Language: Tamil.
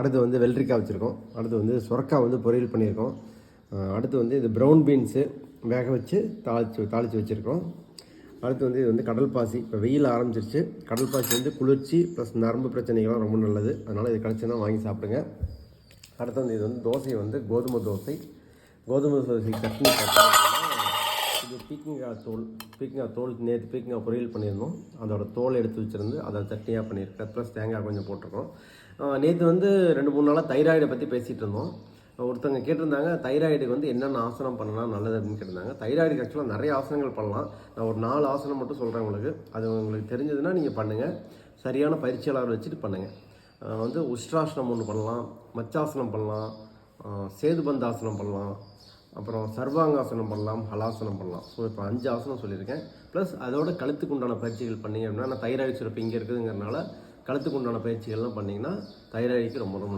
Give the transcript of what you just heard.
அடுத்து வந்து வெள்ளரிக்காய் வச்சுருக்கோம். அடுத்து வந்து சுரக்காய் வந்து பொரியல் பண்ணியிருக்கோம். அடுத்து வந்து இது ப்ரௌன் பீன்ஸு வேக வச்சு தாளித்து வச்சுருக்கோம். அடுத்து வந்து இது வந்து கடல் பாசி. இப்போ வெயில் ஆரம்பிச்சிருச்சு. கடல் பாசி வந்து குளிர்ச்சி ப்ளஸ் நரம்பு பிரச்சனைகள்லாம் ரொம்ப நல்லது. அதனால் இது கிடச்சுன்னா வாங்கி சாப்பிடுங்க. அடுத்து வந்து இது வந்து தோசை வந்து கோதுமை தோசை. கோதுமை தோசை சட்னி இது பீக்கங்காய் தோல் நேற்று பீக்கங்காய் பொரியல் பண்ணியிருந்தோம். அதோட தோல் எடுத்து வச்சுருந்து அதை சட்னியாக பண்ணியிருக்கேன். ப்ளஸ் தேங்காய் கொஞ்சம் போட்டிருக்கோம். நேற்று வந்து 2-3 நாளாக தைராய்டை பற்றி பேசிகிட்டு இருந்தோம். ஒருத்தவங்க கேட்டிருந்தாங்க தைராய்டுக்கு வந்து என்னென்ன ஆசனம் பண்ணலாம் நல்லது அப்படின்னு கேட்டிருந்தாங்க. தைராய்டுக்கு ஆக்சுவலாக நிறைய ஆசனங்கள் பண்ணலாம். நான் ஒரு 4 ஆசனம் மட்டும் சொல்கிறேன் உங்களுக்கு. அது உங்களுக்கு தெரிஞ்சதுன்னா நீங்கள் பண்ணுங்கள். சரியான பயிற்சியாளர் வச்சுட்டு பண்ணுங்கள். வந்து உஷ்ட்ராசனம் ஒன்று பண்ணலாம், மச்சாசனம் பண்ணலாம், சேதுபந்தாசனம் பண்ணலாம், அப்புறம் சர்வாங்காசனம் பண்ணலாம், ஹலாசனம் பண்ணலாம். ஸோ இப்போ 5 ஆசனம் சொல்லியிருக்கேன். ப்ளஸ் அதோட கழுத்துக்கு உண்டான பயிற்சிகள் பண்ணிங்க அப்படின்னா தைராய்டு சுரப்பு இங்கே இருக்குதுங்கிறனால கழுத்துக்கு உண்டான பயிற்சிகள்லாம் பண்ணிங்கன்னா தைராய்டுக்கு ரொம்ப ரொம்ப